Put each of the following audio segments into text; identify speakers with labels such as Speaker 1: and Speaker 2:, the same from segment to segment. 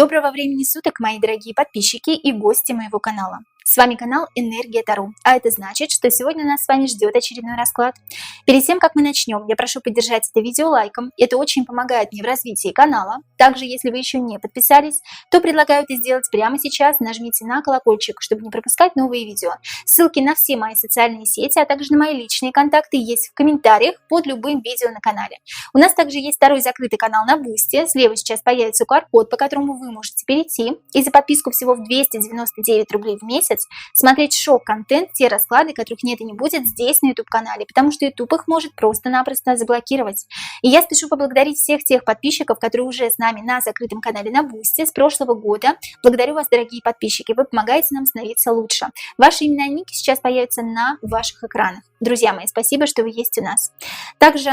Speaker 1: Доброго времени суток, мои дорогие подписчики и гости моего канала. С вами канал Энергия Таро, а это значит, что сегодня нас с вами ждет очередной расклад. Перед тем, как мы начнем, я прошу поддержать это видео лайком, это очень помогает мне в развитии канала. Также, если вы еще не подписались, то предлагаю это сделать прямо сейчас, нажмите на колокольчик, чтобы не пропускать новые видео. Ссылки на все мои социальные сети, а также на мои личные контакты есть в комментариях под любым видео на канале. У нас также есть второй закрытый канал на Бусти, слева сейчас появится QR-код, по которому вы можете перейти и за подписку всего в 299 рублей в месяц смотреть шок-контент, те расклады, которых нет и не будет здесь на YouTube-канале, потому что YouTube их может просто-напросто заблокировать. И я спешу поблагодарить всех тех подписчиков, которые уже с нами на закрытом канале на Бусти с прошлого года. Благодарю вас, дорогие подписчики, вы помогаете нам становиться лучше. Ваши имена и ники сейчас появятся на ваших экранах. Друзья мои, спасибо, что вы есть у нас. Также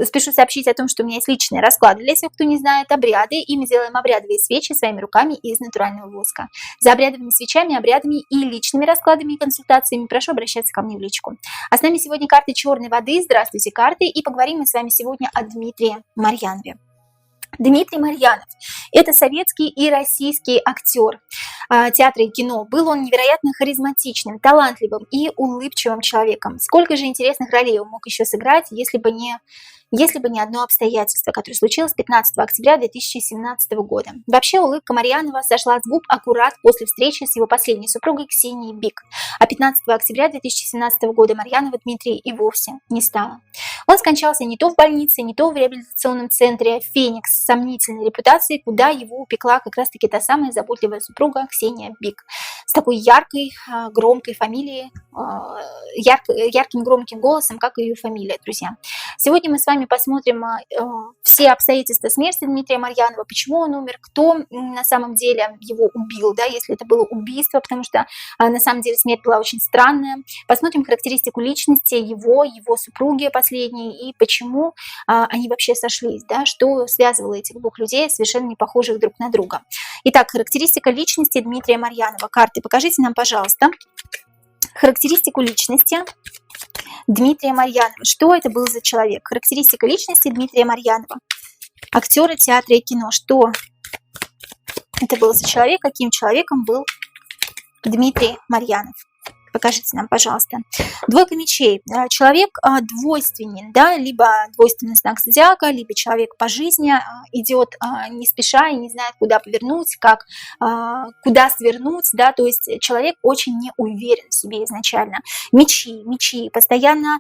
Speaker 1: спешу сообщить о том, что у меня есть личные расклады для тех, кто не знает обряды, и мы делаем обрядовые свечи своими руками из натурального воска. За обрядовыми свечами, обрядами и личными раскладами и консультациями прошу обращаться ко мне в личку. А с нами сегодня карты черной воды. Здравствуйте, карты, и поговорим мы с вами сегодня о Дмитрии Марьянове. Дмитрий Марьянов – это советский и российский актер театра и кино. Был он невероятно харизматичным, талантливым и улыбчивым человеком. Сколько же интересных ролей он мог еще сыграть, если бы не одно обстоятельство, которое случилось 15 октября 2017 года. Вообще, улыбка Марьянова сошла с губ аккурат после встречи с его последней супругой Ксенией Бик. А 15 октября 2017 года Марьянова Дмитрия и вовсе не стало. Он скончался не то в больнице, не то в реабилитационном центре «Феникс» с сомнительной репутацией, куда его упекла как раз-таки та самая заботливая супруга Ксения Бик. С такой яркой, громкой фамилией, ярким громким голосом, как и ее фамилия, друзья. Сегодня мы с вами посмотрим все обстоятельства смерти Дмитрия Марьянова, почему он умер, кто на самом деле его убил, да, если это было убийство, потому что на самом деле смерть была очень странная. Посмотрим характеристику личности его супруги последней и почему они вообще сошлись, да, что связывало этих двух людей, совершенно не похожих друг на друга. Итак, характеристика личности Дмитрия Марьянова. Карты, покажите нам, пожалуйста, характеристику личности Дмитрия Марьянова. Что это был за человек? Характеристика личности Дмитрия Марьянова. Актера театра и кино. Что это был за человек? Каким человеком был Дмитрий Марьянов? Покажите нам, пожалуйста. Двойка мечей. Человек двойственен, да, либо двойственный знак зодиака, либо человек по жизни идет не спеша и не знает, куда повернуть, куда свернуть, да, то есть человек очень не уверен в себе изначально. Мечи, постоянно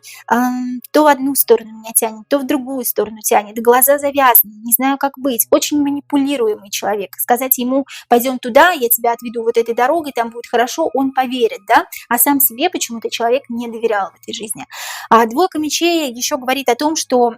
Speaker 1: то в одну сторону меня тянет, то в другую сторону тянет, глаза завязаны, не знаю, как быть, очень манипулируемый человек. Сказать ему, пойдем туда, я тебя отведу вот этой дорогой, там будет хорошо, он поверит, да, а сам себе почему-то человек не доверял в этой жизни. Двойка мечей еще говорит о том, что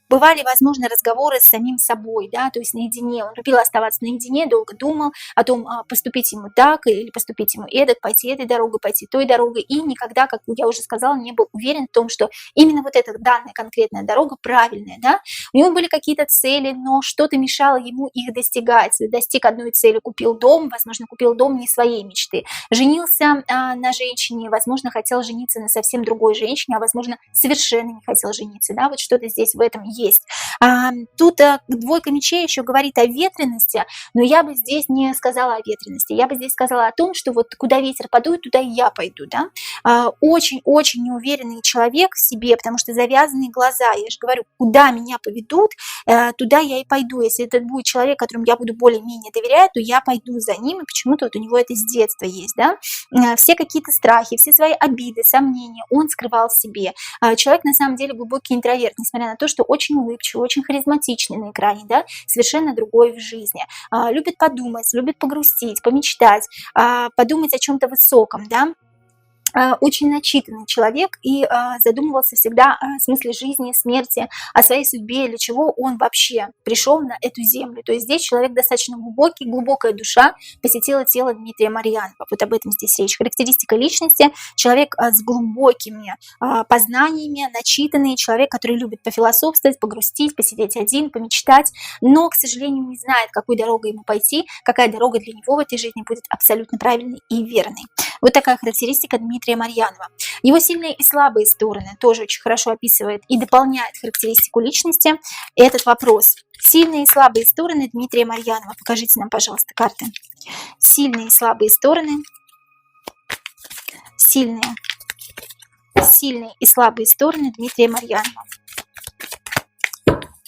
Speaker 1: бывали, возможно, разговоры с самим собой, да, то есть наедине. Он любил оставаться наедине, долго думал о том, поступить ему так или поступить ему эдак, пойти этой дорогой, пойти той дорогой, и никогда, как я уже сказала, не был уверен в том, что именно вот эта данная конкретная дорога правильная, да. У него были какие-то цели, но что-то мешало ему их достигать. Достиг одной цели, купил дом, возможно, купил дом не своей мечты. Женился на женщине, возможно, хотел жениться на совсем другой женщине, а возможно, совершенно не хотел жениться, да, вот что-то здесь в этом есть. Тут двойка мечей еще говорит о ветрености, но я бы здесь не сказала о ветрености, я бы здесь сказала о том, что вот куда ветер подует, туда и я пойду, да. Очень-очень неуверенный человек в себе, потому что завязанные глаза, я же говорю, куда меня поведут, туда я и пойду. Если это будет человек, которому я буду более-менее доверять, то я пойду за ним, и почему-то вот у него это с детства есть, да. Все какие-то страхи, все свои обиды, сомнения он скрывал в себе. Человек на самом деле глубокий интроверт, несмотря на то, что очень улыбчивый, очень харизматичный на экране, да, совершенно другой в жизни. Любит подумать, любит погрустить, помечтать, подумать о чем-то высоком, да. Очень начитанный человек и задумывался всегда о смысле жизни, смерти, о своей судьбе, для чего он вообще пришел на эту землю. То есть здесь человек достаточно глубокий, глубокая душа посетила тело Дмитрия Марьянова. Вот об этом здесь речь. Характеристика личности. Человек с глубокими познаниями, начитанный человек, который любит пофилософствовать, погрустить, посидеть один, помечтать, но, к сожалению, не знает, какой дорогой ему пойти, какая дорога для него в этой жизни будет абсолютно правильной и верной. Вот такая характеристика Дмитрия Марьянова. Его сильные и слабые стороны тоже очень хорошо описывает и дополняет характеристику личности этот вопрос. Сильные и слабые стороны Дмитрия Марьянова. Покажите нам, пожалуйста, карты. Сильные и слабые стороны. Сильные и слабые стороны Дмитрия Марьянова.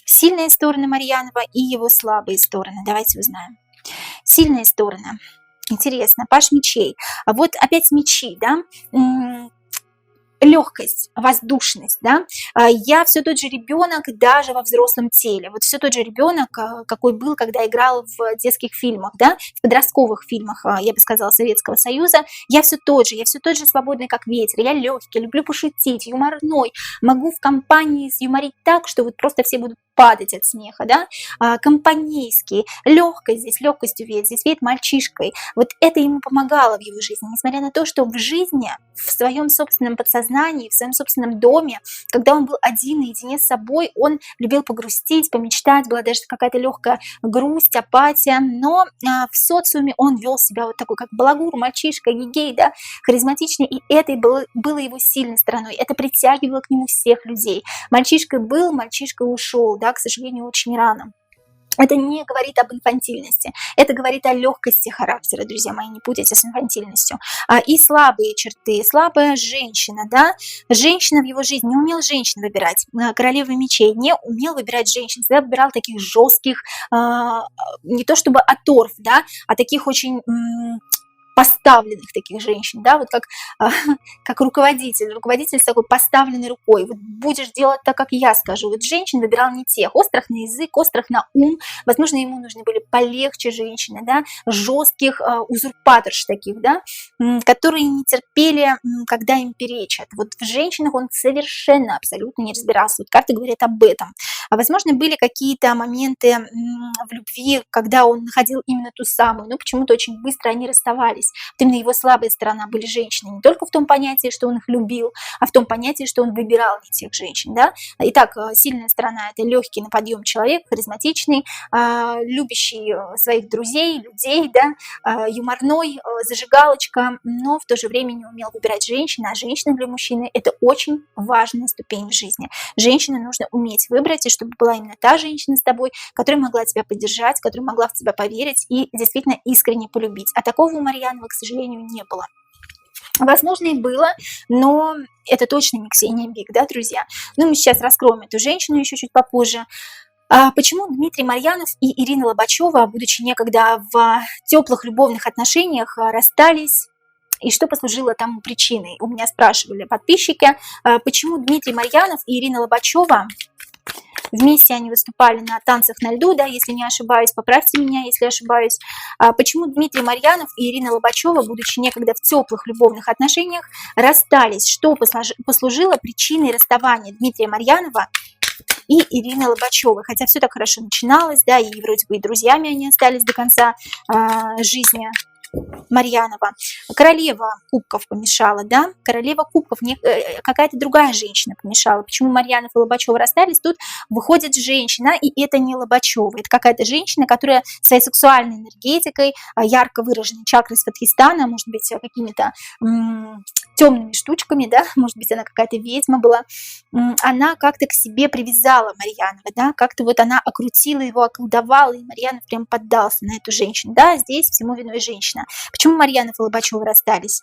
Speaker 1: Сильные стороны Марьянова и его слабые стороны. Давайте узнаем. Сильные стороны. Интересно. Паш мечей. А вот опять мечи, да? Легкость, воздушность, да, я все тот же ребенок даже во взрослом теле, вот все тот же ребенок, какой был, когда играл в детских фильмах, да, в подростковых фильмах, я бы сказала, Советского Союза, я все тот же свободный, как ветер, я легкий, люблю пошутить, юморной, могу в компании юморить так, что вот просто все будут падать от смеха, да, компанейский, легкость здесь, легкостью веет, здесь веет мальчишкой, вот это ему помогало в его жизни, несмотря на то, что в жизни, в своем собственном подсознании, в своем собственном доме, когда он был один наедине с собой, он любил погрустить, помечтать, была даже какая-то легкая грусть, апатия, но в социуме он вел себя вот такой, как балагур, мальчишка, гигей, да, харизматичный, и это и было его сильной стороной, это притягивало к нему всех людей. Мальчишкой был, мальчишкой ушел, да, к сожалению, очень рано. Это не говорит об инфантильности, это говорит о легкости характера, друзья мои, не путайте с инфантильностью. И слабые черты, слабая женщина, да, женщина в его жизни не умел женщин выбирать, королева мечей не умел выбирать женщин, всегда выбирал таких жестких, не то чтобы оторв, да, а таких очень поставленных таких женщин, да, вот как руководитель с такой поставленной рукой, вот будешь делать так, как я скажу, вот женщин выбирал не тех, острых на язык, острых на ум, возможно, ему нужны были полегче женщины, да, жестких узурпаторш таких, да, которые не терпели, когда им перечат, вот в женщинах он совершенно, абсолютно не разбирался, вот карты говорят об этом, возможно, были какие-то моменты в любви, когда он находил именно ту самую, но почему-то очень быстро они расставались. Вот именно его слабая сторона были женщины, не только в том понятии, что он их любил, а в том понятии, что он выбирал не тех женщин. Да? Итак, сильная сторона – это легкий на подъем человек, харизматичный, любящий своих друзей, людей, да? Юморной, зажигалочка, но в то же время не умел выбирать женщин, а женщина для мужчины – это очень важная ступень в жизни. Женщину нужно уметь выбрать, и чтобы была именно та женщина с тобой, которая могла тебя поддержать, которая могла в тебя поверить и действительно искренне полюбить. А такого у Марьянова, к сожалению, не было. Возможно, и было, но это точно не Ксения Бик, да, друзья? Ну, мы сейчас раскроем эту женщину еще чуть попозже. Почему Дмитрий Марьянов и Ирина Лобачева, будучи некогда в теплых любовных отношениях, расстались? И что послужило тому причиной? У меня спрашивали подписчики, почему Дмитрий Марьянов и Ирина Лобачева, вместе они выступали на танцах на льду, да, если не ошибаюсь, поправьте меня, если ошибаюсь. Почему Дмитрий Марьянов и Ирина Лобачева, будучи некогда в теплых любовных отношениях, расстались? Что послужило причиной расставания Дмитрия Марьянова и Ирины Лобачевой? Хотя все так хорошо начиналось, да, и вроде бы и друзьями они остались до конца жизни Марьянова. Королева кубков помешала, да? Королева кубков, какая-то другая женщина помешала. Почему Марьянов и Лобачева расстались? Тут выходит женщина, и это не Лобачева. Это какая-то женщина, которая своей сексуальной энергетикой, ярко выраженной чакрой Сватхистана, может быть, какими-то темными штучками, да, может быть, она какая-то ведьма была, она как-то к себе привязала Марьянова, да, как-то вот она окрутила его, околдовала, и Марьянов прям поддался на эту женщину, да, здесь всему виной женщина. Почему Марьянов и Лобачева расстались?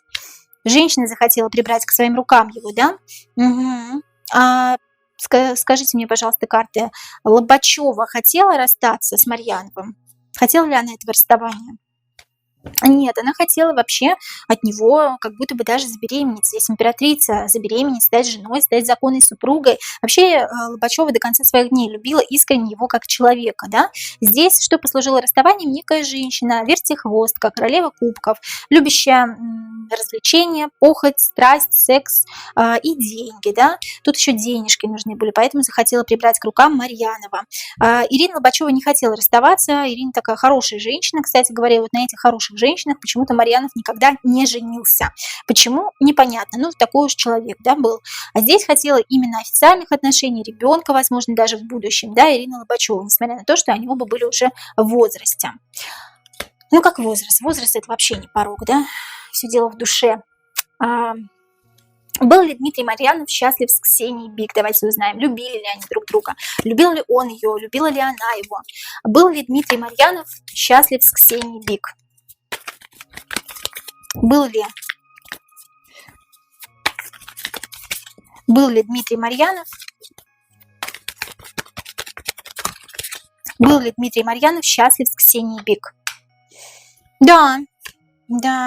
Speaker 1: Женщина захотела прибрать к своим рукам его, да? Угу. Скажите мне, пожалуйста, карты, Лобачева хотела расстаться с Марьяновым? Хотела ли она этого расставания? Нет, она хотела вообще от него как будто бы даже забеременеть. Здесь императрица забеременеть, стать женой, стать законной супругой. Вообще Лобачева до конца своих дней любила искренне его как человека. Да? Здесь что послужило расставанием? Некая женщина, вертихвостка, королева кубков, любящая развлечения, похоть, страсть, секс и деньги. Да? Тут еще денежки нужны были, поэтому захотела прибрать к рукам Марьянова. Ирина Лобачева не хотела расставаться. Ирина такая хорошая женщина, кстати говоря, вот на этих хороших женщинах почему-то Марьянов никогда не женился. Почему? Непонятно. Ну, такой уж человек, да, был. А здесь хотела именно официальных отношений, ребенка, возможно, даже в будущем, да, Ирина Лобачева, несмотря на то, что они оба были уже в возрасте. Ну, как возраст? Возраст – это вообще не порог, да? все дело в душе. А, Был ли Дмитрий Марьянов счастлив с Ксенией Бик? Давайте узнаем, любили ли они друг друга, любил ли он ее, любила ли она его. Был ли Дмитрий Марьянов счастлив с Ксенией Бик? Был ли Дмитрий Марьянов счастлив с Ксенией Бик? Да,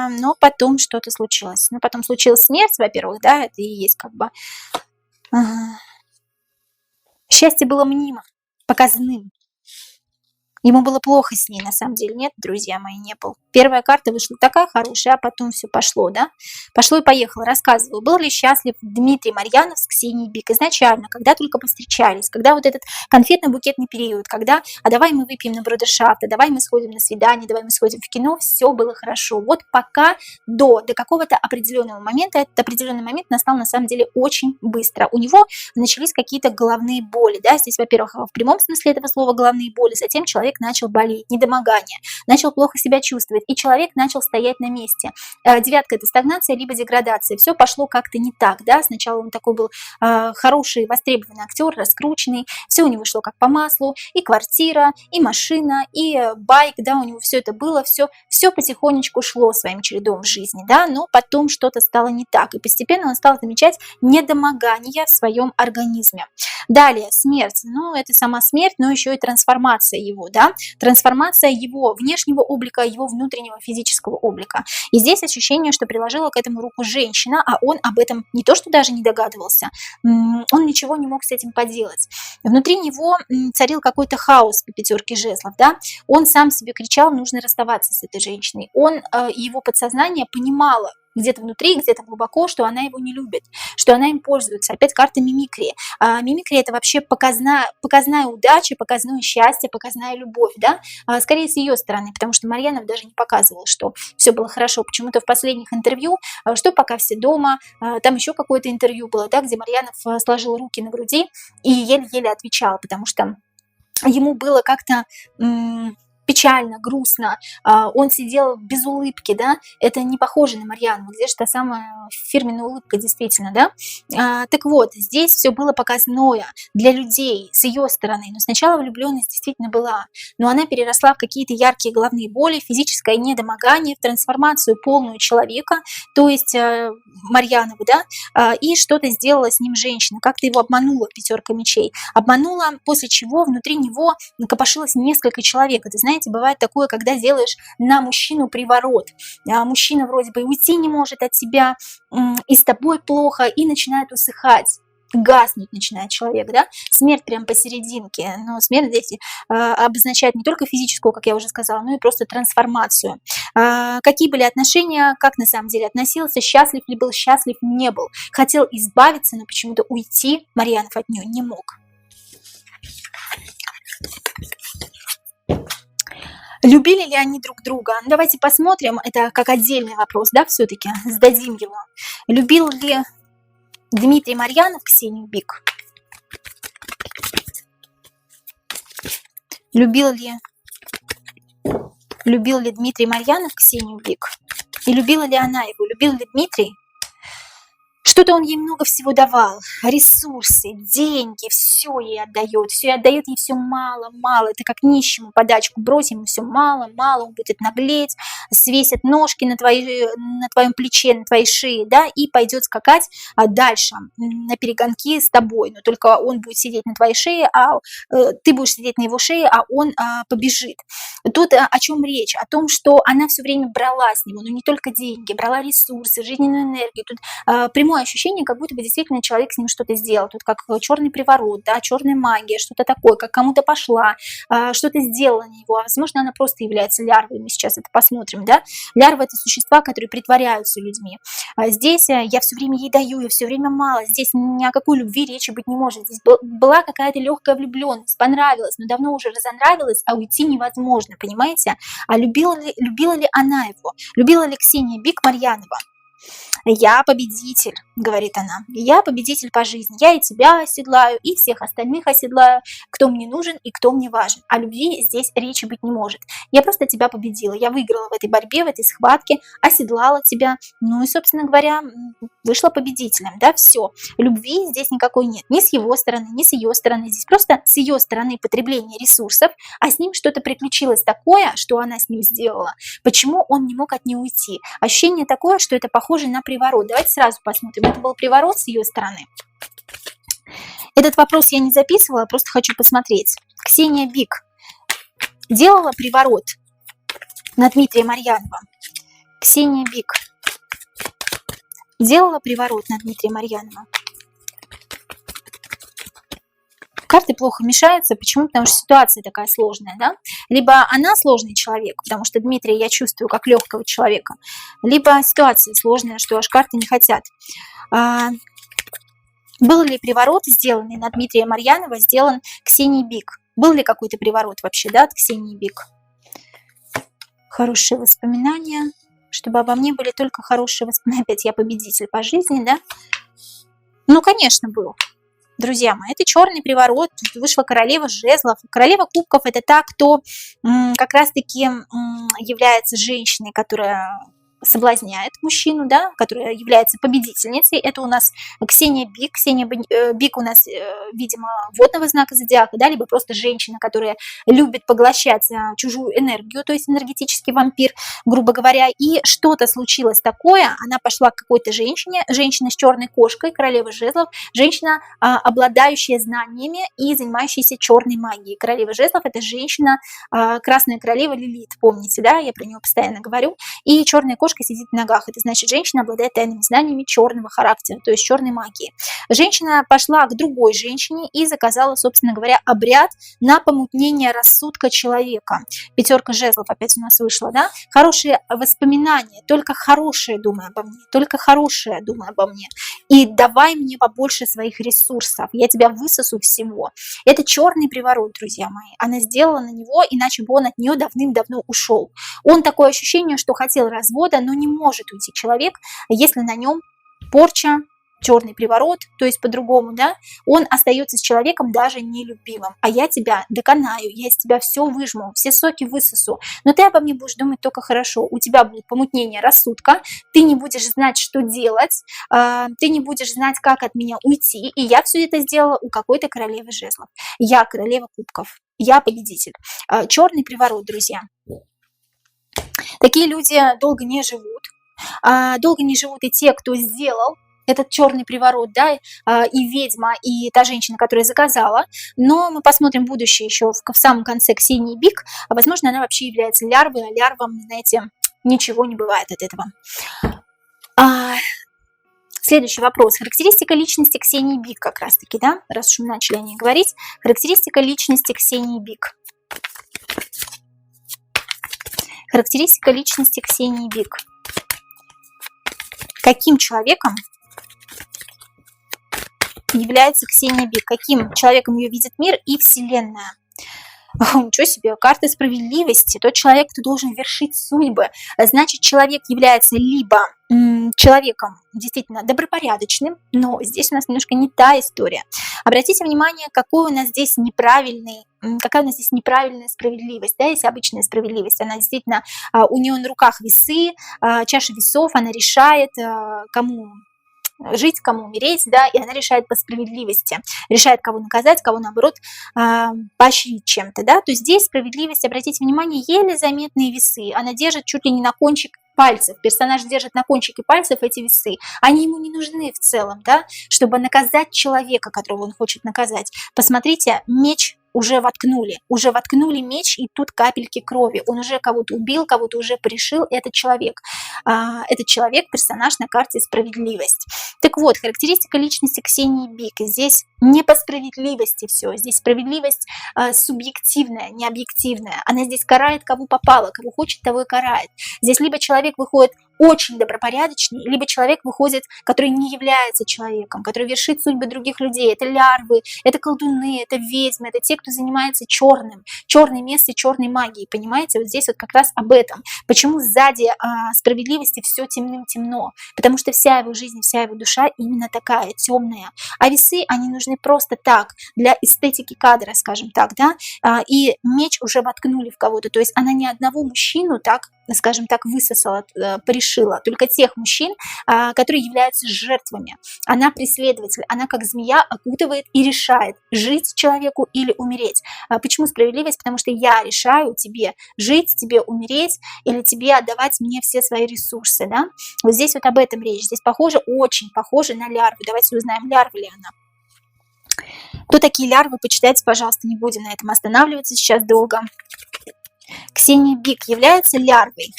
Speaker 1: но потом что-то случилось. Ну, потом случилась смерть, во-первых, да, это и есть как бы... Счастье было мнимым, показным. Ему было плохо с ней, на самом деле. Нет, друзья мои, не было. Первая карта вышла такая хорошая, а потом все пошло, да? Пошло и поехало. Рассказываю, был ли счастлив Дмитрий Марьянов с Ксенией Бик изначально, когда только повстречались, когда вот этот конфетно-букетный период, когда, а давай мы выпьем на брудершафт, а давай мы сходим на свидание, давай мы сходим в кино, все было хорошо. Вот пока до какого-то определенного момента, этот определенный момент настал на самом деле очень быстро. У него начались какие-то головные боли, да? Здесь, во-первых, в прямом смысле этого слова головные боли, затем человек начал болеть, недомогание, начал плохо себя чувствовать, и человек начал стоять на месте. Девятка – это стагнация, либо деградация. Все пошло как-то не так, да, сначала он такой был хороший, востребованный актер, раскрученный, все у него шло как по маслу, и квартира, и машина, и байк, да, у него все это было, все потихонечку шло своим чередом в жизни, да, но потом что-то стало не так, и постепенно он стал замечать недомогание в своем организме. Далее, смерть, ну, это сама смерть, но еще и трансформация его, да, трансформация его внешнего облика, его внутреннего физического облика. И здесь ощущение, что приложила к этому руку женщина, а он об этом не то, что даже не догадывался, он ничего не мог с этим поделать. Внутри него царил какой-то хаос по пятерке жезлов, да, он сам себе кричал, нужно расставаться с этой женщиной. Его подсознание понимало, где-то внутри, где-то глубоко, что она его не любит, что она им пользуется. Опять карта мимикрии. Мимикрия – это вообще показная удача, показное счастье, показная любовь, да? Скорее с ее стороны, потому что Марьянов даже не показывал, что все было хорошо. Почему-то в последних интервью, что пока все дома, там еще какое-то интервью было, да, где Марьянов сложил руки на груди и еле-еле отвечал, потому что ему было как-то... печально, грустно, он сидел без улыбки, да, это не похоже на Марьянову, где же та самая фирменная улыбка, действительно, да. Так вот, здесь все было показное для людей с ее стороны, но сначала влюбленность действительно была, но она переросла в какие-то яркие головные боли, физическое недомогание, в трансформацию полную человека, то есть Марьянову, да, и что-то сделала с ним женщина, как-то его обманула, пятерка мечей, обманула, после чего внутри него копошилось несколько человек. Это, знаете, бывает такое, когда делаешь на мужчину приворот. Мужчина вроде бы уйти не может от тебя, и с тобой плохо, и начинает усыхать. Гаснуть начинает человек, да, смерть прям посерединке, но смерть здесь обозначает не только физическую, как я уже сказала, но и просто трансформацию. Какие были отношения, как на самом деле относился, счастлив ли был, счастлив не был, хотел избавиться, но почему-то уйти Марьянов от нее не мог. Любили ли они друг друга? Давайте посмотрим, это как отдельный вопрос, да, все-таки, сдадим его. Любил ли Дмитрий Марьянов Ксению Бик? Любил ли Дмитрий Марьянов Ксению Бик? И любила ли она его? Любил ли Дмитрий? Что-то он ей много всего давал, ресурсы, деньги, все ей отдает ей все мало, это как нищему подачку, брось ему все мало, он будет наглеть, свесит ножки на твоем плече, на твоей шее, да, и пойдет скакать дальше на перегонки с тобой, но только он будет сидеть на твоей шее, а ты будешь сидеть на его шее, а он побежит. Тут о чем речь? О том, что она все время брала с него, но не только деньги, брала ресурсы, жизненную энергию, тут прямое ощущение, как будто бы действительно человек с ним что-то сделал. Тут как черный приворот, да, черная магия, что-то такое, как кому-то пошла, что-то сделала на него. А возможно, она просто является лярвой. Мы сейчас это посмотрим, да. Лярвы – это существа, которые притворяются людьми. Здесь я все время ей даю, я все время мало. Здесь ни о какой любви речи быть не может. Здесь была какая-то легкая влюбленность, понравилась, но давно уже разонравилась, а уйти невозможно, понимаете? А любила ли она его? Любила ли Ксения Бик Марьянова? Я победитель, говорит она, я победитель по жизни, я и тебя оседлаю, и всех остальных оседлаю, кто мне нужен и кто мне важен. О любви здесь речи быть не может. Я просто тебя победила, я выиграла в этой борьбе, в этой схватке, оседлала тебя, ну и, собственно говоря, вышла победителем, да, все. Любви здесь никакой нет, ни с его стороны, ни с ее стороны, здесь просто с ее стороны потребление ресурсов, а с ним что-то приключилось такое, что она с ним сделала, почему он не мог от нее уйти. Ощущение такое, что это похоже на приворот. Давайте сразу посмотрим, это был приворот с ее стороны. Этот вопрос я не записывала, просто хочу посмотреть. Ксения Бик делала приворот на Дмитрия Марьянова. Ксения Бик делала приворот на Дмитрия Марьянова. Карты плохо мешаются. Почему? Потому что ситуация такая сложная, да? Либо она сложный человек, потому что Дмитрия я чувствую как легкого человека, либо ситуация сложная, что аж карты не хотят. Был ли приворот, сделанный на Дмитрия Марьянова, сделан Ксенией Бик? Был ли какой-то приворот вообще, да, от Ксении Бик? Хорошие воспоминания. Чтобы обо мне были только хорошие воспоминания. Опять я победитель по жизни, да? Ну, конечно, был. Друзья мои, это черный приворот, вышла королева жезлов. Королева кубков – это та, кто как раз-таки является женщиной, которая соблазняет мужчину, да, которая является победительницей. Это у нас Ксения Бик. Ксения Бик у нас, видимо, водного знака зодиака, да, либо просто женщина, которая любит поглощать чужую энергию, то есть энергетический вампир, грубо говоря. И что-то случилось такое, она пошла к какой-то женщине, женщина с черной кошкой, королева жезлов, женщина, обладающая знаниями и занимающаяся черной магией. Королева жезлов – это женщина, красная королева Лилит, помните, да, я про нее постоянно говорю. И черная кошка сидит в ногах. Это значит, женщина обладает тайными знаниями черного характера, то есть черной магии. Женщина пошла к другой женщине и заказала, собственно говоря, обряд на помутнение рассудка человека. Пятерка жезлов опять у нас вышла, да? Хорошие воспоминания, только хорошее думай обо мне, только хорошее думай обо мне. И давай мне побольше своих ресурсов, я тебя высосу всего. Это черный приворот, друзья мои. Она сделала на него, иначе бы он от нее давным-давно ушел. Он такое ощущение, что хотел развода, но не может уйти человек, если на нем порча, черный приворот, то есть по-другому, да, он остается с человеком даже нелюбимым. А я тебя доконаю, я из тебя все выжму, все соки высосу. Но ты обо мне будешь думать только хорошо. У тебя будет помутнение рассудка, ты не будешь знать, что делать, ты не будешь знать, как от меня уйти. И я все это сделала у какой-то королевы жезлов. Я королева кубков, я победитель. Черный приворот, друзья. Такие люди долго не живут. Долго не живут и те, кто сделал этот черный приворот, да, и ведьма, и та женщина, которая заказала. Но мы посмотрим будущее еще в самом конце Ксении Бик. Возможно, она вообще является лярвой, а лярвам, знаете, ничего не бывает от этого. Следующий вопрос. Характеристика личности Ксении Бик как раз-таки, да, раз уж мы начали о ней говорить. Характеристика личности Ксении Бик. Характеристика личности Ксении Бик. Каким человеком является Ксения Бик? Каким человеком ее видит мир и Вселенная? Ничего себе, карта справедливости. Тот человек, кто должен вершить судьбы. Значит, человек является либо человеком действительно добропорядочным, но здесь у нас немножко не та история. Обратите внимание, какая у нас здесь неправильная справедливость. Да, есть обычная справедливость. Она действительно, у нее на руках весы, чаша весов, она решает, кому жить, кому умереть, да, и она решает по справедливости, решает, кого наказать, кого, наоборот, поощрить чем-то, да, то здесь справедливость, обратите внимание, еле заметные весы, она держит чуть ли не на кончик пальцев, персонаж держит на кончике пальцев эти весы, они ему не нужны в целом, да, чтобы наказать человека, которого он хочет наказать. Посмотрите, меч уже воткнули меч, и тут капельки крови. Он уже кого-то убил, кого-то уже пришил. Этот человек, персонаж на карте справедливость. Так вот, характеристика личности Ксении Бик. Здесь не по справедливости все. Здесь справедливость субъективная, не объективная. Она здесь карает, кого попало, кого хочет, того и карает. Здесь либо человек выходит очень добропорядочный, либо человек выходит, который не является человеком, который вершит судьбы других людей. Это лярвы, это колдуны, это ведьмы, это те, кто занимается черной местой, черной магией. Понимаете, вот здесь вот как раз об этом. Почему сзади справедливости все темным-темно? Потому что вся его жизнь, вся его душа именно такая, темная. А весы, они нужны просто так, для эстетики кадра, скажем так, да, и меч уже воткнули в кого-то. То есть она ни одного мужчину так, скажем так, высосала, порешила, только тех мужчин, которые являются жертвами. Она преследователь, она как змея окутывает и решает, жить человеку или умереть. Почему справедливость? Потому что я решаю тебе жить, тебе умереть или тебе отдавать мне все свои ресурсы. Да? Вот здесь вот об этом речь. Здесь похоже, очень похоже на лярву. Давайте узнаем, лярва ли она. Кто такие лярвы, почитайте, пожалуйста, не будем на этом останавливаться сейчас долго. Ксения Бик является лярвой.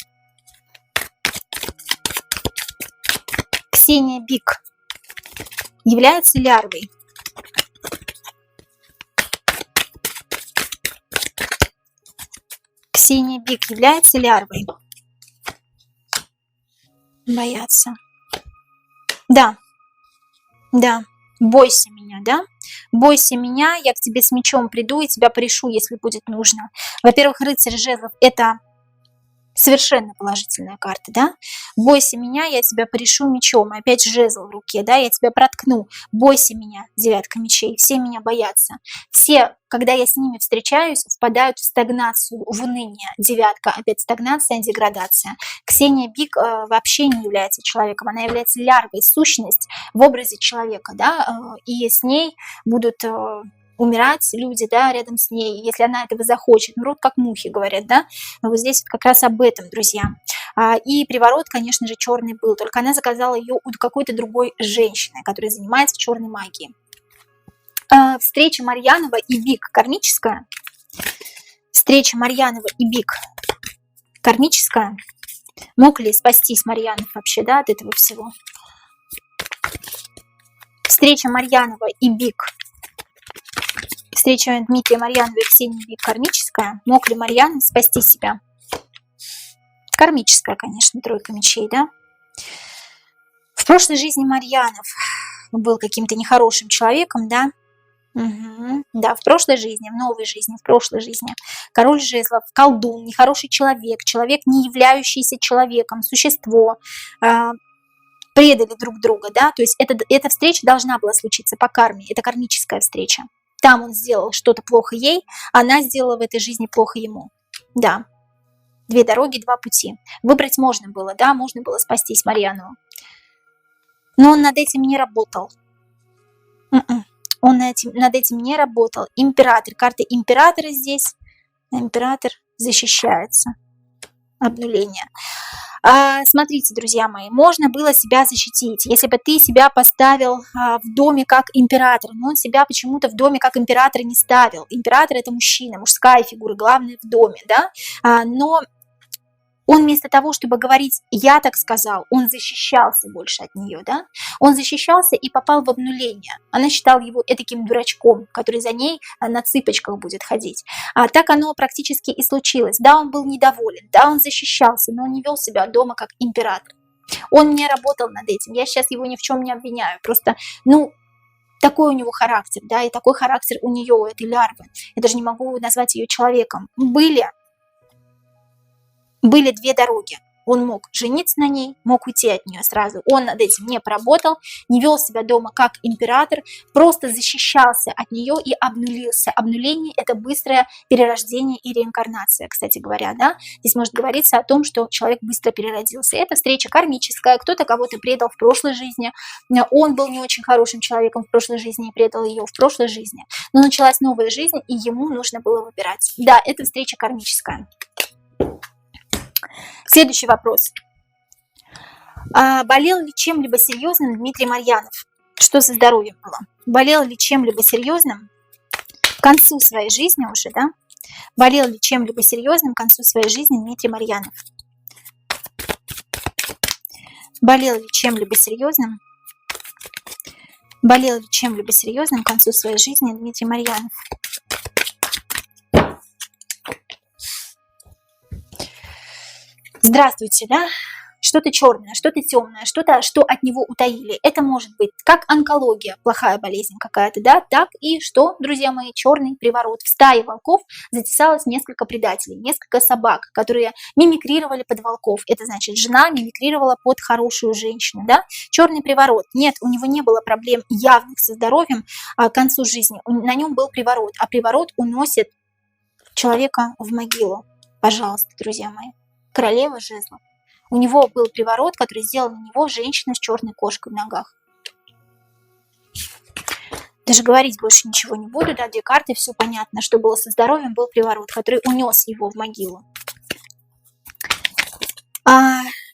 Speaker 1: Ксения Бик является лярвой. Ксения Бик является лярвой. Бояться. Да. Да. Бойся меня, да? Бойся меня, я к тебе с мечом приду и тебя порешу, если будет нужно. Во-первых, рыцарь жезлов – это совершенно положительная карта, да? Бойся меня, я тебя порешу мечом. И опять жезл в руке, да? Я тебя проткну. Бойся меня, девятка мечей. Все меня боятся. Все, когда я с ними встречаюсь, впадают в стагнацию, в уныние. Девятка, опять стагнация, деградация. Ксения Бик вообще не является человеком. Она является лярвой, сущность в образе человека, да? И с ней будут умирать люди, да, рядом с ней, если она этого захочет. Ну, рот как мухи, говорят, да. Но вот здесь вот как раз об этом, друзья. И приворот, конечно же, черный был, только она заказала ее у какой-то другой женщины, которая занимается черной магией. Встреча Марьянова и Бик кармическая. Встреча Марьянова и Бик кармическая. Мог ли спастись Марьянов вообще, да, от этого всего? Встреча Марьянова и Бик. Встреча Дмитрия Марьянова и Ксении Бик кармическая. Мог ли Марьянов спасти себя? Кармическая, конечно, тройка мечей, да? В прошлой жизни Марьянов был каким-то нехорошим человеком, да? Угу. Да, в прошлой жизни, в новой жизни, в прошлой жизни. Король жезлов, колдун, нехороший человек, человек, не являющийся человеком, существо. Предали друг друга, да? То есть эта встреча должна была случиться по карме, это кармическая встреча. Там он сделал что-то плохо ей, она сделала в этой жизни плохо ему. Да. Две дороги, два пути. Выбрать можно было, да, можно было спастись Марьянову. Но он над этим не работал. Он над этим не работал. Император, карта императора здесь. Император защищается. Обнуление. Смотрите, друзья мои, можно было себя защитить, если бы ты себя поставил в доме как император, но он себя почему-то в доме как императора не ставил. Император – это мужчина, мужская фигура, главное в доме, да, но он вместо того, чтобы говорить «я так сказал», он защищался больше от нее, да? Он защищался и попал в обнуление. Она считала его этаким дурачком, который за ней на цыпочках будет ходить. Так оно практически и случилось. Да, он был недоволен, да, он защищался, но он не вел себя дома как император. Он не работал над этим. Я сейчас его ни в чем не обвиняю. Просто, такой у него характер, да, и такой характер у нее, у этой лярвы. Я даже не могу назвать ее человеком. Были две дороги. Он мог жениться на ней, мог уйти от нее сразу. Он над этим не поработал, не вел себя дома как император, просто защищался от нее и обнулился. Обнуление – это быстрое перерождение и реинкарнация, кстати говоря. Да? Здесь может говориться о том, что человек быстро переродился. Это встреча кармическая, кто-то кого-то предал в прошлой жизни. Он был не очень хорошим человеком в прошлой жизни и предал ее в прошлой жизни. Но началась новая жизнь, и ему нужно было выбирать. Да, это встреча кармическая. Следующий вопрос. Болел ли чем-либо серьезным Дмитрий Марьянов? Что со здоровьем было? Болел ли чем-либо серьезным к концу своей жизни уже, да? Болел ли чем-либо серьезным к концу своей жизни Дмитрий Марьянов? Болел ли чем-либо серьезным? Болел ли чем-либо серьезным к концу своей жизни Дмитрий Марьянов? Здравствуйте, да? что-то черное, что-то темное, что-то, что от него утаили. Это может быть как онкология, плохая болезнь какая-то, да, так и что, друзья мои, черный приворот. В стае волков затесалось несколько предателей, несколько собак, которые мимикрировали под волков. Это значит, жена мимикрировала под хорошую женщину, да. Черный приворот. Нет, у него не было проблем явных со здоровьем к концу жизни. На нем был приворот, а приворот уносит человека в могилу. Пожалуйста, друзья мои. Королева жезлов. У него был приворот, который сделал на него женщина с черной кошкой в ногах. Даже говорить больше ничего не буду, да, две карты, все понятно, что было со здоровьем, был приворот, который унес его в могилу.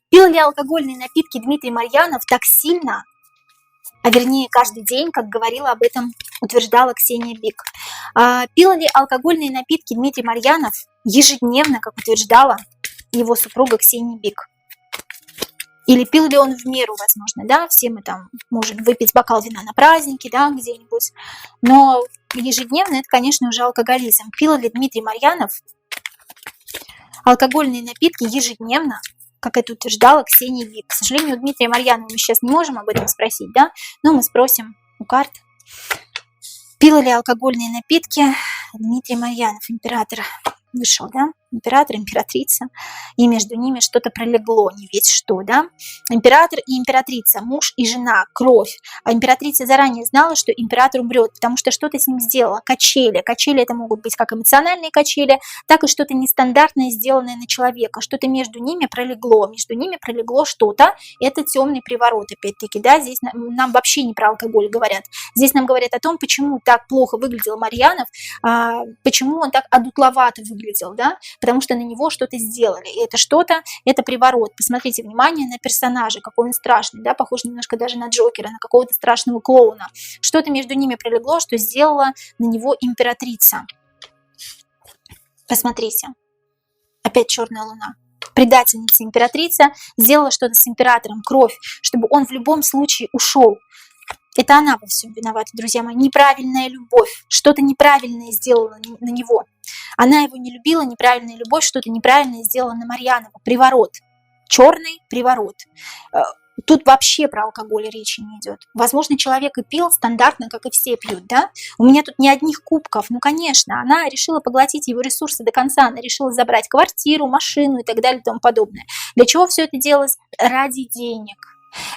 Speaker 1: Пил ли алкогольные напитки Дмитрий Марьянов так сильно, а вернее каждый день, как говорила об этом, утверждала Ксения Бик? Пил ли алкогольные напитки Дмитрий Марьянов ежедневно, как утверждала его супруга Ксения Бик? Или пил ли он в меру, возможно, да, все мы там можем выпить бокал вина на празднике, да, где-нибудь, но ежедневно это, конечно, уже алкоголизм. Пил ли Дмитрий Марьянов алкогольные напитки ежедневно, как это утверждала Ксения Бик? К сожалению, у Дмитрия Марьянова мы сейчас не можем об этом спросить, да, но мы спросим у карт. Пил ли алкогольные напитки Дмитрий Марьянов, император? Вышел, да, император, императрица, и между ними что-то пролегло, не весь что, да. Император и императрица, муж и жена, кровь. А императрица заранее знала, что император умрет, потому что что-то с ним сделала. Качели. Качели это могут быть как эмоциональные качели, так и что-то нестандартное, сделанное на человека. Что-то между ними пролегло что-то. Это темный приворот, опять-таки, да. Здесь нам вообще не про алкоголь говорят. Здесь нам говорят о том, почему так плохо выглядел Марьянов, почему он так одутловато выглядел, да, потому что на него что-то сделали, и это что-то, это приворот. Посмотрите, внимание на персонажа, какой он страшный, да, похож немножко даже на Джокера, на какого-то страшного клоуна. Что-то между ними пролегло, что сделала на него императрица. Посмотрите, опять черная луна. Предательница императрица сделала что-то с императором, кровь, чтобы он в любом случае ушел. Это она во всем виновата, друзья мои. Неправильная любовь, что-то неправильное сделала на него. Она его не любила, неправильная любовь, что-то неправильное сделала на Марьянова. Приворот. Черный приворот. Тут вообще про алкоголь речи не идет. Возможно, человек и пил стандартно, как и все пьют, да? У меня тут ни одних кубков. Ну, конечно, она решила поглотить его ресурсы до конца. Она решила забрать квартиру, машину и так далее и тому подобное. Для чего все это делалось? Ради денег.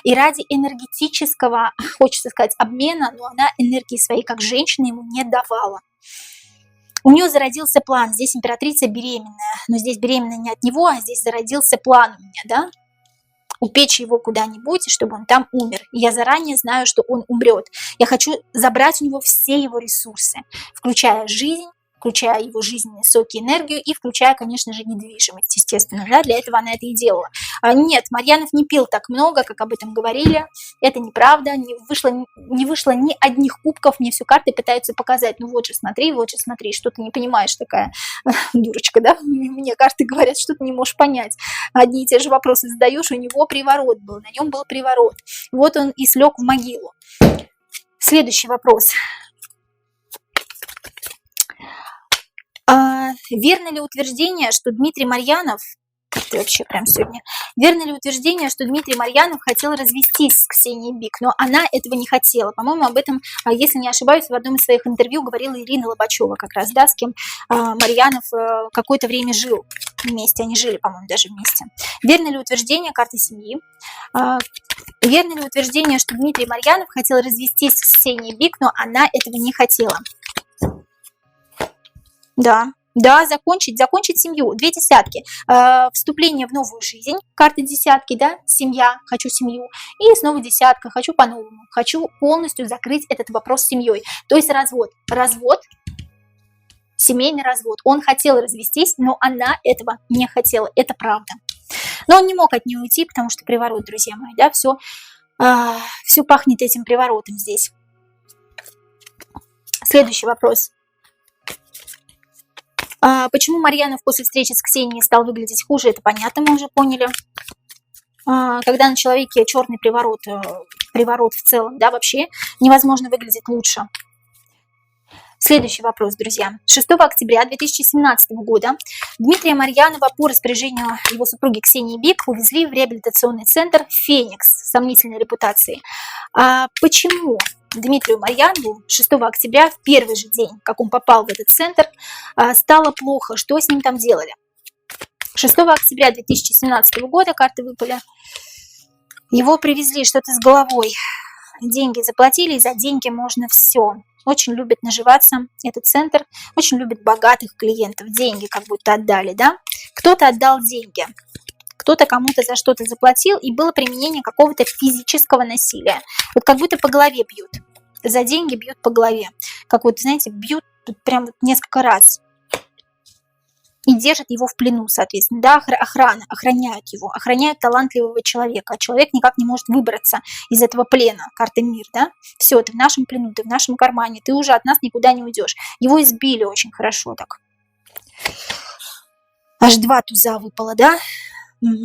Speaker 1: И ради энергетического, хочется сказать, обмена, но она энергии своей как женщина ему не давала. У нее зародился план. Здесь императрица беременная, но здесь беременная не от него, а здесь зародился план у меня, да? Упечь его куда-нибудь, чтобы он там умер. И я заранее знаю, что он умрет. Я хочу забрать у него все его ресурсы, включая жизнь, включая его жизненные соки, энергию и включая, конечно же, недвижимость, естественно, да, для этого она это и делала. Нет, Марьянов не пил так много, как об этом говорили, это неправда, не вышло ни одних кубков, мне все карты пытаются показать, ну вот же смотри, что ты не понимаешь, такая дурочка, да, мне карты говорят, что ты не можешь понять, одни и те же вопросы задаешь, у него приворот был, на нем был приворот, вот он и слег в могилу. Следующий вопрос. Верно ли утверждение, что Дмитрий Марьянов, это вообще прям сегодня, верно ли утверждение, что Дмитрий Марьянов хотел развестись с Ксенией Бик, но она этого не хотела? По-моему, об этом, если не ошибаюсь, в одном из своих интервью говорила Ирина Лобачева, как раз, да, с кем Марьянов какое-то время жил вместе, они жили, по-моему, даже вместе. Верно ли утверждение карты семьи? Верно ли утверждение, что Дмитрий Марьянов хотел развестись с Ксенией Бик, но она этого не хотела? Да, закончить семью. 2 десятки. Вступление в новую жизнь. Карта десятки, да, семья, хочу семью. И снова десятка, хочу по-новому. Хочу полностью закрыть этот вопрос с семьей. То есть развод. Семейный развод. Он хотел развестись, но она этого не хотела. Это правда. Но он не мог от нее уйти, потому что приворот, друзья мои, да, все пахнет этим приворотом здесь. Следующий вопрос. Почему Марьянов после встречи с Ксенией стал выглядеть хуже, это понятно, мы уже поняли. Когда на человеке черный приворот в целом, да, вообще невозможно выглядеть лучше. Следующий вопрос, друзья. 6 октября 2017 года Дмитрия Марьянова по распоряжению его супруги Ксении Бик увезли в реабилитационный центр «Феникс» с сомнительной репутацией. Почему Дмитрию Марьянову 6 октября, в первый же день, как он попал в этот центр, стало плохо? Что с ним там делали? 6 октября 2017 года, карты выпали, его привезли, что-то с головой. Деньги заплатили, и за деньги можно все. Очень любит наживаться этот центр, очень любит богатых клиентов. Деньги как будто отдали, да? Кто-то отдал деньги, кто-то кому-то за что-то заплатил, и было применение какого-то физического насилия. Вот как будто по голове бьют. За деньги бьют по голове. Как вот, знаете, бьют тут прям вот несколько раз. И держат его в плену, соответственно. Да, охрана, охраняют его, охраняют талантливого человека. А человек никак не может выбраться из этого плена. Карта мир, да? Все, ты в нашем плену, ты в нашем кармане, ты уже от нас никуда не уйдешь. Его избили очень хорошо так. Аж 2 туза выпало, да?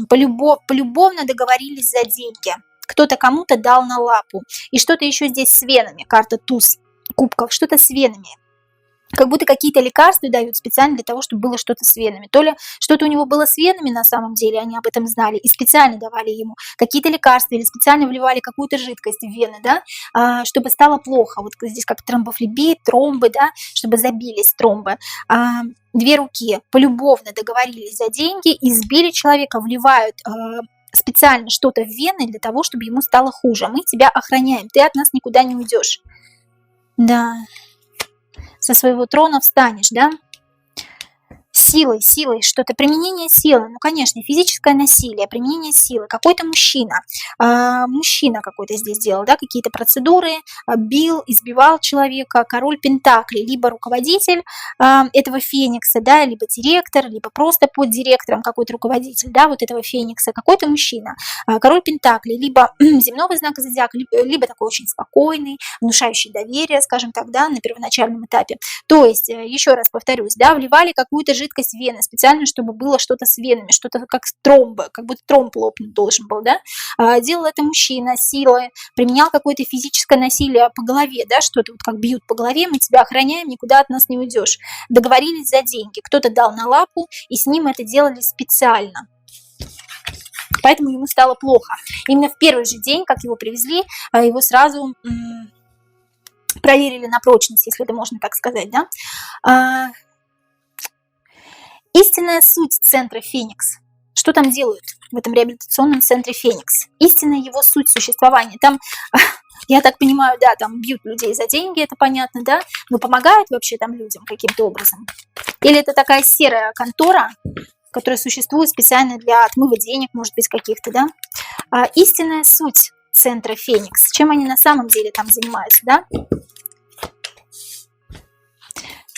Speaker 1: Полюбовно договорились за деньги. Кто-то кому-то дал на лапу. И что-то еще здесь с венами. Карта туз кубков. Что-то с венами. Как будто какие-то лекарства дают специально для того, чтобы было что-то с венами. То ли что-то у него было с венами на самом деле, они об этом знали, и специально давали ему какие-то лекарства или специально вливали какую-то жидкость в вены, да, чтобы стало плохо. Вот здесь как тромбофлебит, тромбы, да, чтобы забились тромбы. 2 руки полюбовно договорились за деньги, избили человека, вливают специально что-то в вены для того, чтобы ему стало хуже. Мы тебя охраняем, ты от нас никуда не уйдешь. Да. Со своего трона встанешь, да? Силой, что-то, применение силы, ну, конечно, физическое насилие, применение силы, какой-то мужчина какой-то здесь делал, да, какие-то процедуры, бил, избивал человека, король пентаклей, либо руководитель этого феникса, да, либо директор, либо просто под директором какой-то руководитель, да, вот этого феникса, какой-то мужчина, король пентаклей, либо земного знака зодиака, либо такой очень спокойный, внушающий доверие, скажем так, да, на первоначальном этапе. То есть, еще раз повторюсь, да, вливали какую-то жидкость в вены, специально, чтобы было что-то с венами, что-то как тромбы, как будто тромб лопнуть должен был, да. Делал это мужчина силой, применял какое-то физическое насилие по голове, да, что-то вот как бьют по голове, мы тебя охраняем, никуда от нас не уйдешь. Договорились за деньги, кто-то дал на лапу, и с ним это делали специально. Поэтому ему стало плохо. Именно в первый же день, как его привезли, его сразу проверили на прочность, если это можно так сказать, да. Истинная суть центра «Феникс». Что там делают в этом реабилитационном центре «Феникс»? Истинная его суть существования. Там, я так понимаю, да, там бьют людей за деньги, это понятно, да? Но помогают вообще там людям каким-то образом? Или это такая серая контора, которая существует специально для отмыва денег, может быть, каких-то, да? Истинная суть центра «Феникс». Чем они на самом деле там занимаются, да?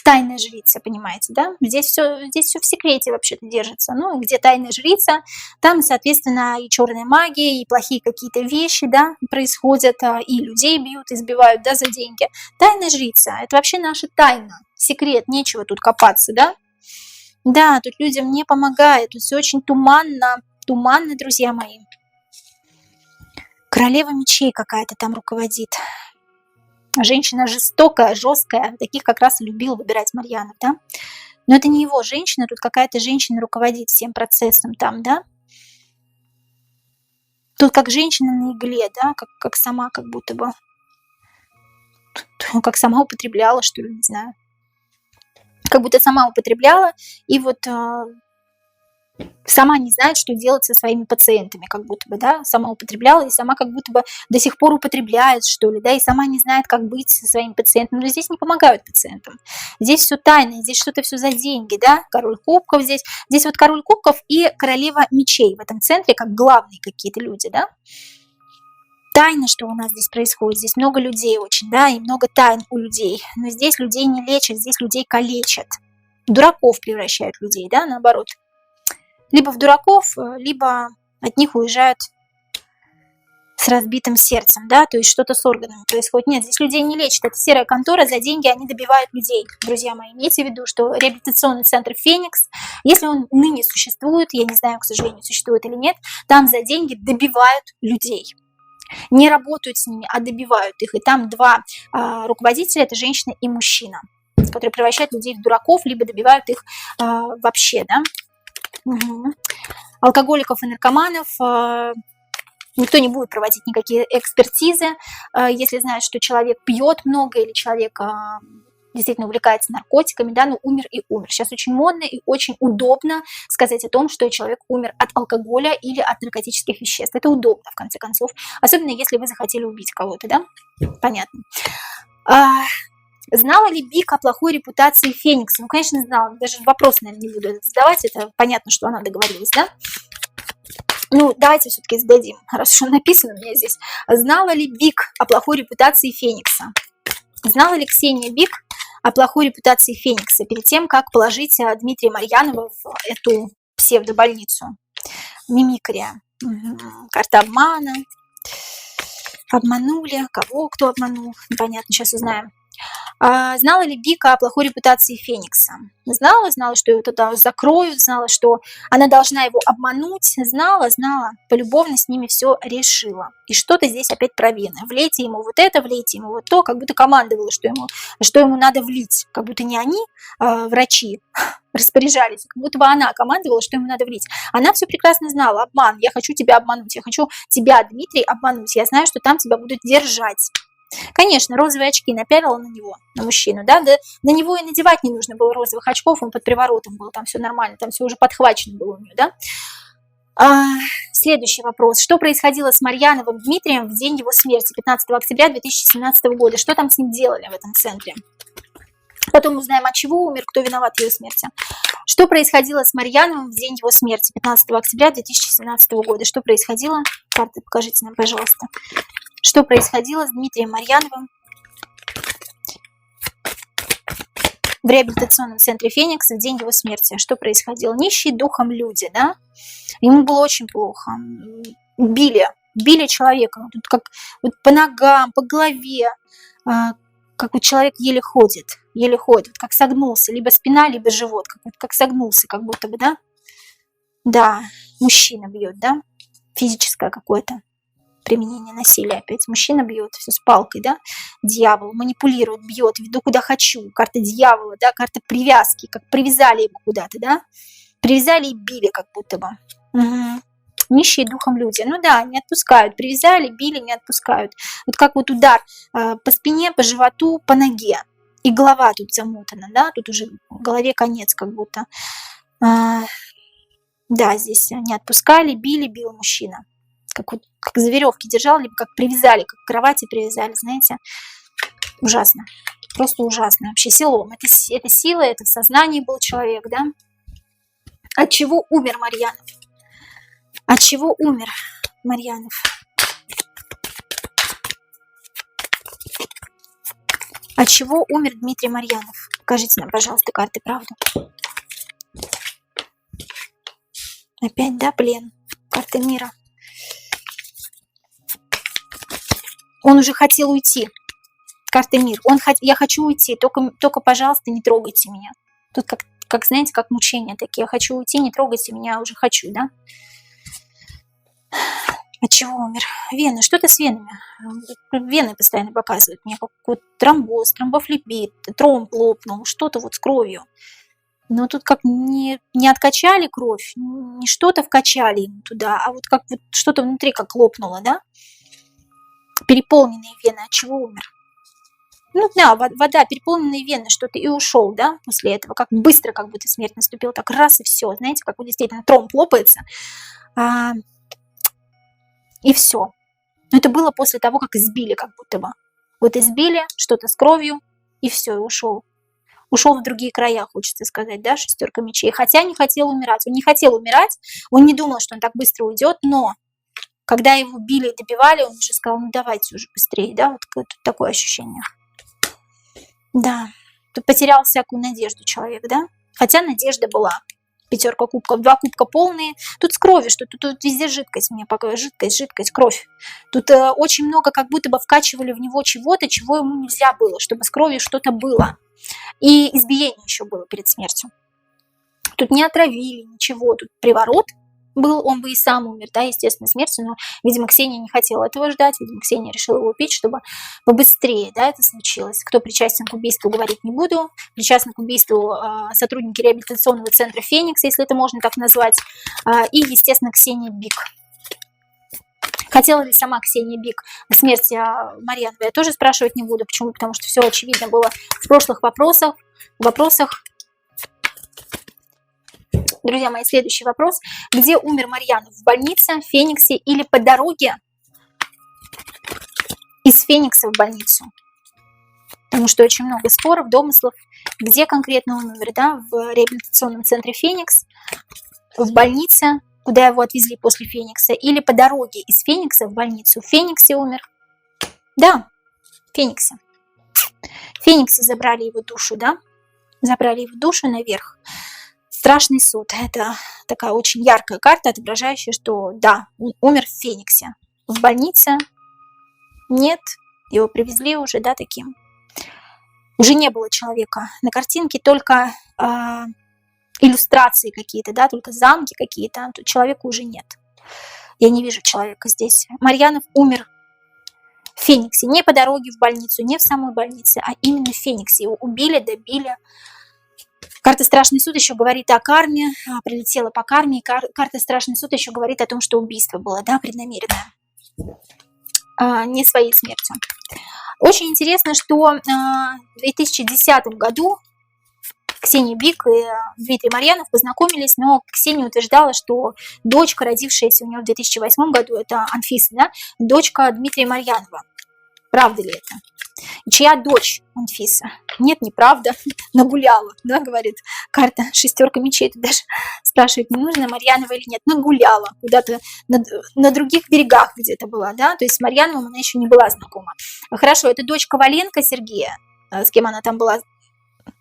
Speaker 1: Тайная жрица, понимаете, да? Здесь все в секрете вообще-то держится. Ну, где тайная жрица, там, соответственно, и черная магия, и плохие какие-то вещи, да, происходят, и людей бьют, избивают, да, за деньги. Тайная жрица – это вообще наша тайна, секрет, нечего тут копаться, да? Да, тут людям не помогает, тут все очень туманно, друзья мои. Королева мечей какая-то там руководит. Женщина жестокая, жесткая, таких как раз и любил выбирать Марьянов, да? Но это не его женщина, тут какая-то женщина руководит всем процессом там, да? Тут как женщина на игле, да, как сама как будто бы, как сама употребляла, что ли, не знаю. Как будто сама употребляла, и вот сама не знает, что делать со своими пациентами, как будто бы, да, сама употребляла, и сама как будто бы до сих пор употребляет, что ли, да, и сама не знает, как быть со своими пациентами, но здесь не помогают пациентам, здесь все тайно, здесь что-то все за деньги, да, король кубков здесь вот король кубков и королева мечей в этом центре, как главные какие-то люди, да. Тайна, что у нас здесь происходит, здесь много людей очень, да, и много тайн у людей, но здесь людей не лечат, здесь людей калечат, дураков превращают людей, да, наоборот. Либо в дураков, либо от них уезжают с разбитым сердцем, да, то есть что-то с органами происходит. Нет, здесь людей не лечат, это серая контора, за деньги они добивают людей. Друзья мои, имейте в виду, что реабилитационный центр «Феникс», если он ныне существует, я не знаю, к сожалению, существует или нет, там за деньги добивают людей. Не работают с ними, а добивают их. И там 2 руководителя, это женщина и мужчина. которые превращают людей в дураков, либо добивают их вообще, да. Угу. Алкоголиков и наркоманов никто не будет проводить никакие экспертизы, если знает, что человек пьет много или человек действительно увлекается наркотиками, да, но умер и умер. Сейчас очень модно и очень удобно сказать о том, что человек умер от алкоголя или от наркотических веществ. Это удобно, в конце концов, особенно если вы захотели убить кого-то, да, понятно. Знала ли Бик о плохой репутации Феникса? Ну, конечно, знала. Даже вопрос, наверное, не буду задавать. Это понятно, что она договорилась, да? Ну, давайте все-таки зададим, раз уж написано у меня здесь. Знала ли Бик о плохой репутации Феникса? Знала ли Ксения Бик о плохой репутации Феникса перед тем, как положить Дмитрия Марьянова в эту псевдобольницу? Мимикрия. Карта обмана. Обманули. Кого кто обманул? Непонятно, сейчас узнаем. Знала ли Бика о плохой репутации Феникса? Знала, что его туда закроют, знала, что она должна его обмануть, знала, полюбовно с ними все решила. И что-то здесь опять про вены. Влейте ему вот это, влейте ему вот то, как будто командовала, что ему надо влить. Как будто не они, врачи, распоряжались, как будто бы она командовала, что ему надо влить. Она все прекрасно знала. Обман. Я хочу тебя обмануть. Я хочу тебя, Дмитрий, обмануть. Я знаю, что там тебя будут держать. Конечно, розовые очки напялила на него, на мужчину, да, на него и надевать не нужно было розовых очков, он под приворотом был, там все нормально, там все уже подхвачено было у нее, да. Следующий вопрос. Что происходило с Марьяновым Дмитрием в день его смерти, 15 октября 2017 года? Что там с ним делали в этом центре? Потом узнаем, от чего умер, кто виноват в его смерти. Что происходило с Марьяновым в день его смерти, 15 октября 2017 года? Что происходило? Карты покажите нам, пожалуйста. Что происходило с Дмитрием Марьяновым в реабилитационном центре Феникс в день его смерти? Что происходило? Нищие духом люди, да? Ему было очень плохо. Били человека. Тут как вот по ногам, по голове. Как вот человек еле ходит. Как согнулся. Либо спина, либо живот. Как согнулся, как будто бы, да? Да, мужчина бьет, да? Физическое какое-то применение насилия опять. Мужчина бьет, все с палкой, да? Дьявол манипулирует, бьет, веду куда хочу. Карта дьявола, да? Карта привязки, как привязали его куда-то, да? Привязали и били как будто бы. Угу. Нищие духом люди. Ну да, не отпускают. Привязали, били, не отпускают. Вот как вот удар по спине, по животу, по ноге. И голова тут замотана, да? Тут уже в голове конец как будто. Да, здесь не отпускали, бил мужчина. Как за веревки держал, либо как привязали, как к кровати привязали, знаете. Ужасно. Просто ужасно. Вообще селом. Это сила, это в сознании был человек, да? От чего умер Марьянов? От чего умер Марьянов? От чего умер Дмитрий Марьянов? Покажите нам, пожалуйста, карты правду. Опять, да, плен. Карта мира. Он уже хотел уйти. Карта мир. Я хочу уйти, только, пожалуйста, не трогайте меня. Тут как, знаете, как мучения такие. Я хочу уйти, не трогайте меня, уже хочу, да? От чего умер? Вены. Что-то с венами. Вены постоянно показывают мне. Какой-то тромбоз, тромбофлебит, тромб лопнул, что-то вот с кровью. Но тут как не откачали кровь, не что-то вкачали ему туда, а вот как вот что-то внутри как лопнуло, да? Переполненные вены. От чего умер? Ну да, вода, переполненные вены, что-то и ушел, да, после этого. Как быстро как будто смерть наступила, так раз и все. Знаете, как вот действительно тромб лопается. И все. Но это было после того, как избили как будто бы. Вот избили, что-то с кровью, и все, и ушел. Ушел в другие края, хочется сказать, да, шестерка мечей. Хотя не хотел умирать. Он не хотел умирать, он не думал, что он так быстро уйдет, но когда его били и добивали, он уже сказал, ну давайте уже быстрее, да, вот такое ощущение. Да, тут потерял всякую надежду человек, да, хотя надежда была. Пятерка кубков, 2 кубка полные. Тут с кровью, что тут везде жидкость, мне пока жидкость, кровь. Тут очень много как будто бы вкачивали в него чего-то, чего ему нельзя было, чтобы с кровью что-то было. И избиение еще было перед смертью. Тут не отравили, ничего, тут приворот, был, он бы и сам умер, да, естественно, смертью, но, видимо, Ксения не хотела этого ждать, видимо, Ксения решила его убить, чтобы побыстрее, да, это случилось. Кто причастен к убийству, говорить не буду. Причастны к убийству сотрудники реабилитационного центра «Феникс», если это можно так назвать, и, естественно, Ксения Бик. Хотела ли сама Ксения Бик смерти Марьяновой, я тоже спрашивать не буду. Почему? Потому что все очевидно было в прошлых вопросах. Друзья мои, следующий вопрос. Где умер Марьянов? В больнице, в Фениксе или по дороге из Феникса в больницу? Потому что очень много споров, домыслов. Где конкретно он умер? Да? В реабилитационном центре «Феникс», в больнице, куда его отвезли после Феникса, или по дороге из Феникса в больницу. В Фениксе умер. Да, в Фениксе. В Фениксе забрали его душу, да? Забрали его душу наверх. Страшный суд. Это такая очень яркая карта, отображающая, что да, он умер в Фениксе. В больнице нет, его привезли уже, да, таким. Уже не было человека. На картинке только иллюстрации какие-то, да, только замки какие-то. Тут человека уже нет. Я не вижу человека здесь. Марьянов умер в Фениксе. Не по дороге в больницу, не в самой больнице, а именно в Фениксе. Его убили, добили. Карта «Страшный суд» еще говорит о карме, прилетела по карме, и карта «Страшный суд» еще говорит о том, что убийство было, да, преднамеренное, не своей смертью. Очень интересно, что в 2010 году Ксения Бик и Дмитрий Марьянов познакомились, но Ксения утверждала, что дочка, родившаяся у нее в 2008 году, это Анфиса, да, дочка Дмитрия Марьянова. Правда ли это? Чья дочь Анфиса? Нет, неправда. Нагуляла, да, говорит карта «Шестерка мечей». Тут даже спрашивать не нужно, Марьянова или нет. Нагуляла. Куда-то на других берегах где-то была, да. То есть с Марьяновым она еще не была знакома. Хорошо, это дочь Коваленко Сергея, с кем она там была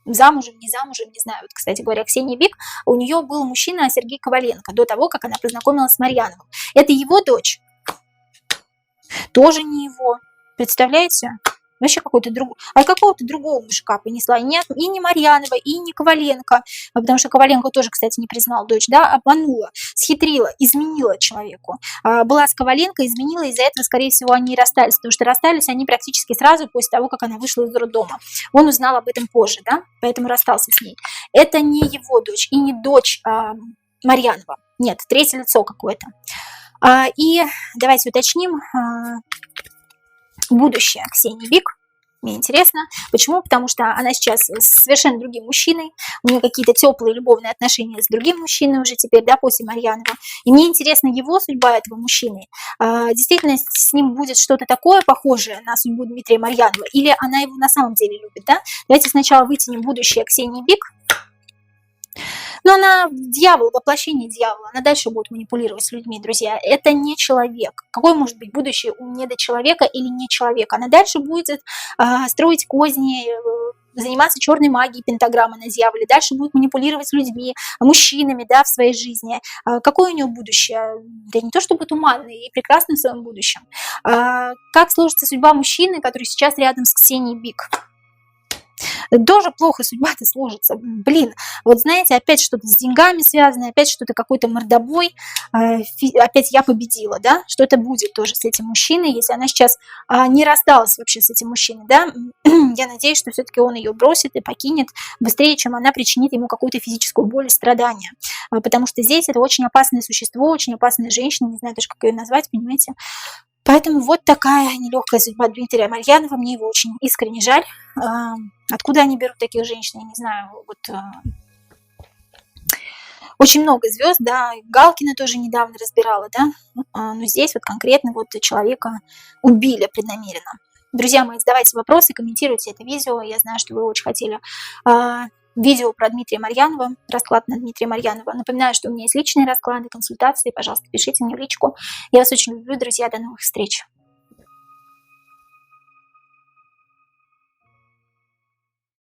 Speaker 1: замужем, не знаю. Вот, кстати говоря, Ксения Бик, у нее был мужчина Сергей Коваленко до того, как она познакомилась с Марьяновым. Это его дочь? Тоже не его. Представляете? Вообще какой-то другой, какого-то другого мужика принесла. И не Марьянова, и не Коваленко, потому что Коваленко тоже, кстати, не признал дочь, да, обманула, схитрила, изменила человеку. Была с Коваленко, изменила, из-за этого, скорее всего, они и расстались, потому что расстались они практически сразу после того, как она вышла из роддома. Он узнал об этом позже, да, поэтому расстался с ней. Это не его дочь и не дочь Марьянова. Нет, третье лицо какое-то. И давайте уточним будущее Ксении Бик. Мне интересно. Почему? Потому что она сейчас с совершенно другим мужчиной. У нее какие-то теплые любовные отношения с другим мужчиной уже теперь, да, после Марьянова. И мне интересна его судьба, этого мужчины. Действительно, с ним будет что-то такое похожее на судьбу Дмитрия Марьянова? Или она его на самом деле любит, да? Давайте сначала вытянем будущее Ксении Бик. Но она дьявол, воплощение дьявола. Она дальше будет манипулировать с людьми, друзья. Это не человек. Какое может быть будущее у недочеловека или не человека? Она дальше будет строить козни, заниматься черной магией, пентаграммы на дьяволе. Дальше будет манипулировать с людьми, мужчинами, да, в своей жизни. Какое у нее будущее? Да не то, чтобы туманное и прекрасное в своем будущем. Как сложится судьба мужчины, который сейчас рядом с Ксенией Бик? Тоже плохо судьба-то сложится. Блин, вот знаете, опять что-то с деньгами связано, опять что-то какой-то мордобой, опять я победила, да? Что-то будет тоже с этим мужчиной, если она сейчас не рассталась вообще с этим мужчиной, да? Я надеюсь, что все-таки он ее бросит и покинет быстрее, чем она причинит ему какую-то физическую боль и страдания. Потому что здесь это очень опасное существо, очень опасная женщина, не знаю даже, как ее назвать, понимаете? Поэтому вот такая нелегкая судьба Дмитрия Марьянова. Мне его очень искренне жаль. Откуда они берут таких женщин, я не знаю. Вот, очень много звезд, да. Галкина тоже недавно разбирала, да. Но здесь вот конкретно вот человека убили преднамеренно. Друзья мои, задавайте вопросы, комментируйте это видео. Я знаю, что вы очень хотели видео про Дмитрия Марьянова, расклад на Дмитрия Марьянова. Напоминаю, что у меня есть личные расклады, консультации. Пожалуйста, пишите мне в личку. Я вас очень люблю, друзья. До новых встреч.